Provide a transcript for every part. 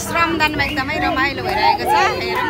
श्रमदानमा एकदमै रमाइलो भइरहेको छ। हेरौँ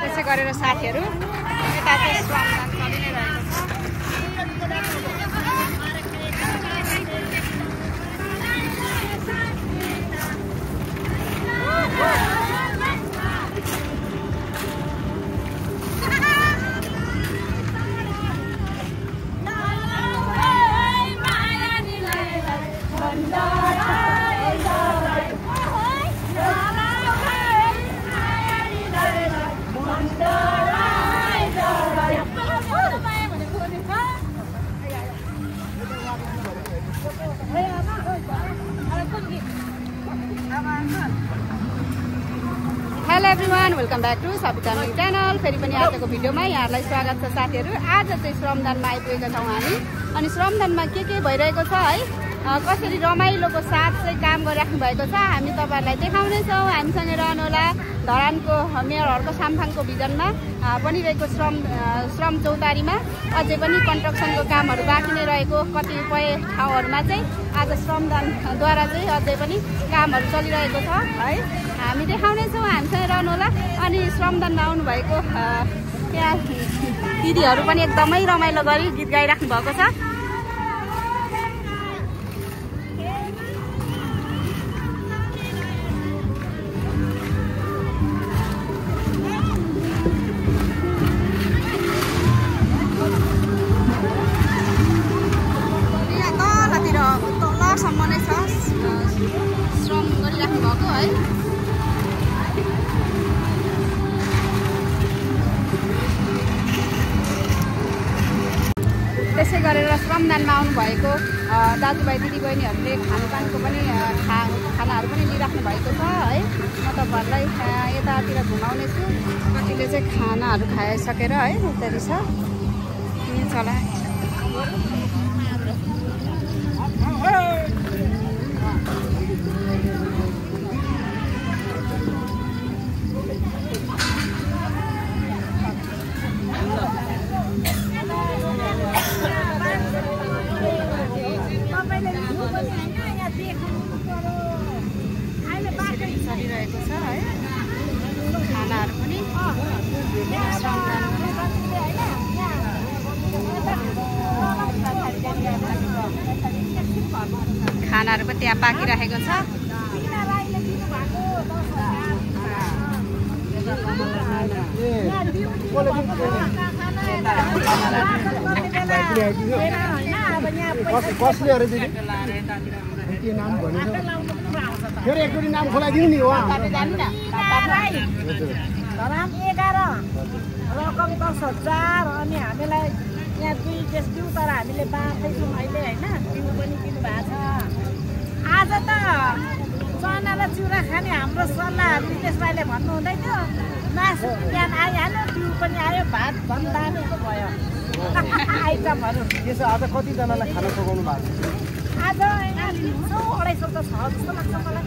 त्यसै गरेर साथीहरू यता चाहिँ श्रमदान चलि नै रहेको छ। Hello everyone, welcome back to Sabita channel. फेरि पनि आजको भिडियोमा यहाँहरूलाई स्वागत छ साथीहरू। आज चाहिँ श्रमदानमा आइपुगेका छौँ हामी। अनि श्रमदानमा के भइरहेको छ है, कसरी रमाइलोको साथ चाहिँ काम गरिराख्नु भएको छ हामी तपाईँहरूलाई देखाउनेछौँ। हामीसँग रहनुहोला। धरानको मेयर हर्क साम्फाङको भिजनमा बनिरहेको श्रम चौतारीमा अझै पनि कन्स्ट्रक्सनको कामहरू बाँकी नै रहेको कतिपय ठाउँहरूमा चाहिँ आज श्रमदानद्वारा चाहिँ अझै पनि कामहरू चलिरहेको छ है। हामी देखाउनेछौँ, हामीसँग रहनुहोला। अनि श्रमदानमा आउनुभएको त्यहाँ दिदीहरू पनि एकदमै रमाइलो गरी गीत गाइराख्नु भएको छ। सम्म नै छ श्रम गरिराख्नु भएको है। त्यसै गरेर श्रमदानमा आउनुभएको दाजुभाइ दिदीबहिनीहरूले खानपानको पनि खानाहरू पनि लिइराख्नु भएको छ है। म तपाईँहरूलाई यतातिर घुमाउनेछु। कतिले चाहिँ खानाहरू खाइसकेर है यतातिर छ चला। चलिरहेको छ है खानाहरू पनि। खानाहरू पनि त्यहाँ पाकिरहेको छ। फेरि एकचोटि नाम खोलाइदिनु नि। रकम 10,000 अनि हामीलाई यहाँ 2 केस दिउँ, तर हामीले बाँड्दैछौँ अहिले होइन। दिनु पनि दिनु भएको छ। आज त चना र चिउरा खाने हाम्रो सल्लाह रितेश भाइले भन्नु हुँदै थियो। मासु बिहान आइहाल्यो, दिउ पनि आयो, भात झन् दामीको भयो आइटमहरू। त्यसो आज कतिजनालाई खाना पकाउनु भएको छ? आज 250 त छ जस्तो लाग्छ मलाई।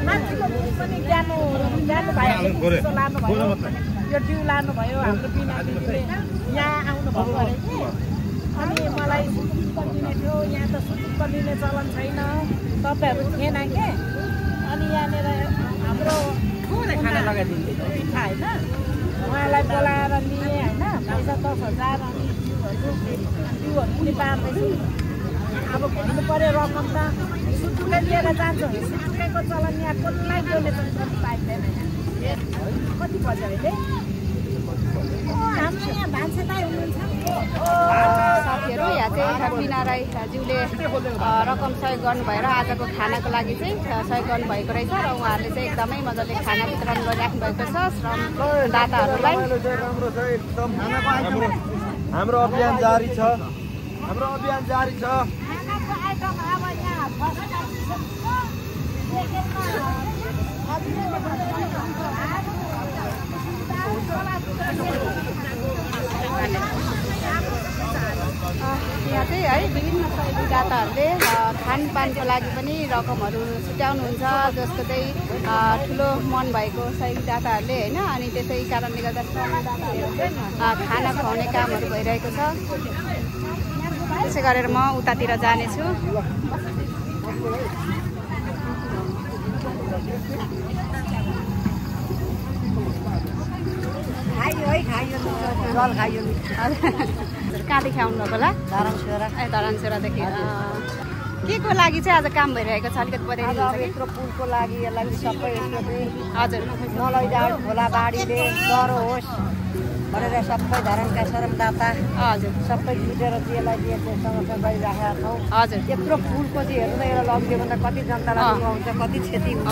मान्छेको पनि जानु भयो जस्तो लानुभयो। यो डिउ लानुभयो हाम्रो बिना दिदीले यहाँ आउनुभएको अरे कि। अनि मलाई सुटुक्क दिने थियो, यहाँ त सुटुक्क दिने चलन छैन, तपाईँहरू थिएन के। अनि यहाँनिर हाम्रो खाना लगाइदिनु पिठा होइन, उहाँलाई बोलाएर लिएँ होइन। पैसा 10,000 अनि दिउहरू पनि बाँड्दैछु। अब भन्नु पर्यो रकम त सुटुकै लिएर जान्छ सुटुकैको चलन यहाँ कसलाई डोनेसन गर्नु पाइँदैन कति पर्छ अहिले हाम्रो यहाँ भान्सेताई हुनुहुन्छ साथीहरू यहाँ चाहिँ बिना राईज्यूले रकम सहयोग गर्नुभएर आजको खानाको लागि चाहिँ सहयोग गर्नुभएको रहेछ र उहाँहरूले चाहिँ एकदमै मजाले खाना वितरण गरिराख्नु भएको छ श्रमदाताहरूलाई। हाम्रो अभियान जारी छ। यहाँ चाहिँ है विभिन्न सहयोगदाताहरूले खानपानको लागि पनि रकमहरू छुट्याउनुहुन्छ जसको चाहिँ ठुलो मन भएको सहयोगदाताहरूले होइन। अनि त्यसै कारणले गर्दा खाना खुवाउने कामहरू भइरहेको छ। त्यसै गरेर म उतातिर जानेछु। कहाँदेखि आउनुभएको होला? धरानछोरादेखि। के को लागि चाहिँ आज काम भइरहेको छ अलिकति बताइदिनुहुन्छ कि? पुलको लागि यसलाई सबै हजुर नलैजाओस् खोला बाढीले डह्रो होस् भनेर सबै धरानका श्रमदाता हजुर सबै जुटेर चाहिँ यसलाई संरक्षण गरिराखेका छौँ। हजुर यत्रो पुलको चाहिँ हेर्नु न यसलाई लगिदियो भने कति जनतालाई आउँछ कति क्षति हुन्छ।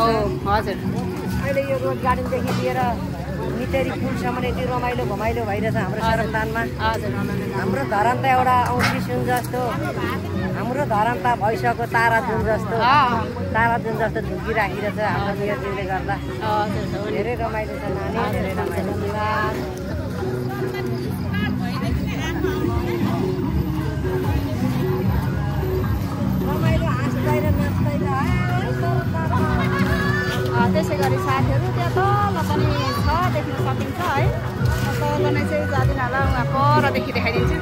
हजुर अहिले यो रोड गार्डनदेखि लिएर मितेरी पुलसम्म यति रमाइलो घमाइलो भइरहेछ हाम्रो श्रमदानमा। हाम्रो धरान त एउटा औँसी सुन जस्तो हाम्रो धरान त भइसक्यो तारा जुन जस्तो झुकिराखिरहेछ हाम्रो मेयरज्यूले गर्दा। धेरै रमाइलो छ नानी, धेरै रमाइलो। रमाइलो हाँस्दै र नाच्दै त्यसै गरी साथीहरू त्यहाँ तल पनि छ देख्न सकिन्छ है। तल नै चाहिँ जाँदैन होला, उहाँ परदेखि देखाइदिन्छु।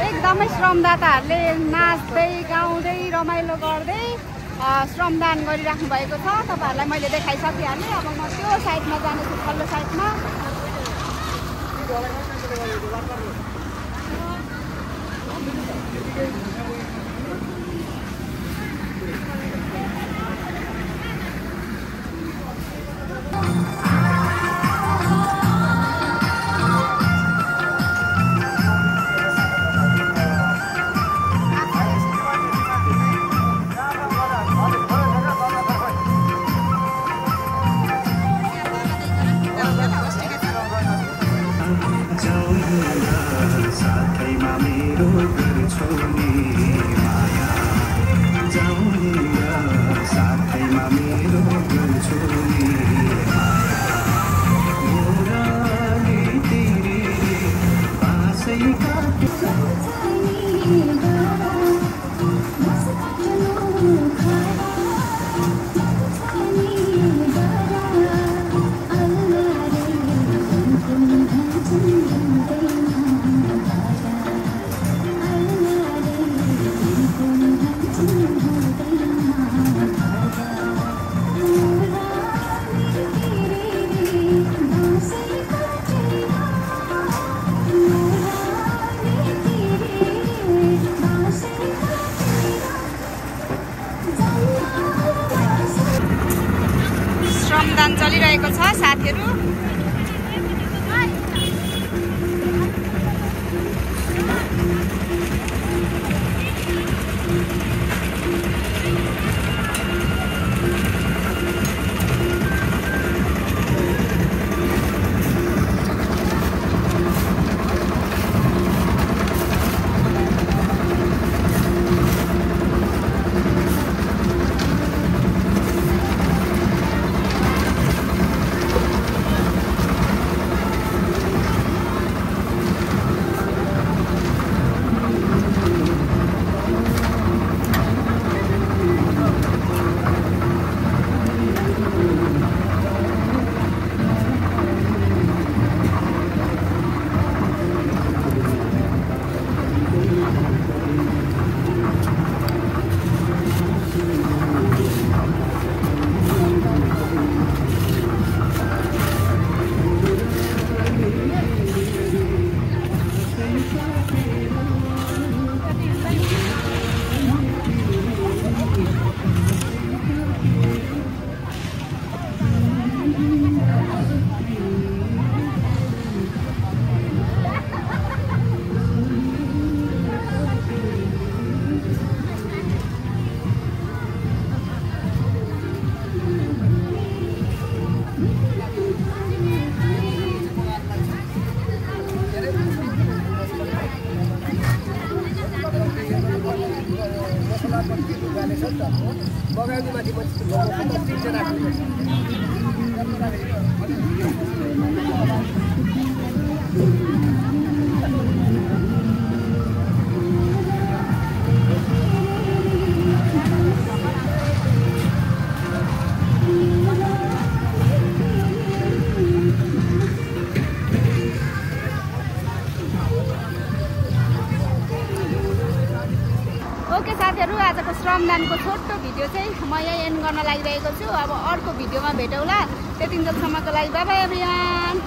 एकदमै श्रमदाताहरूले नाच्दै गाउँदै रमाइलो गर्दै श्रमदान गरिराख्नु भएको छ। तपाईँहरूलाई मैले देखाइसकिहालेँ। अब म त्यो साइडमा जानेछु, पल्लो साइडमा। श्रमदान चलिरहेको छ साथीहरू। ओके साथीहरू, आजको श्रमदानको छोटो भिडियो चाहिँ म यही एन्ड गर्न लागिरहेको छु। अब अर्को भिडियोमा भेटौँला, त्यतिन्जेलसम्मको लागि बाइ बाइ एभ्रिवान।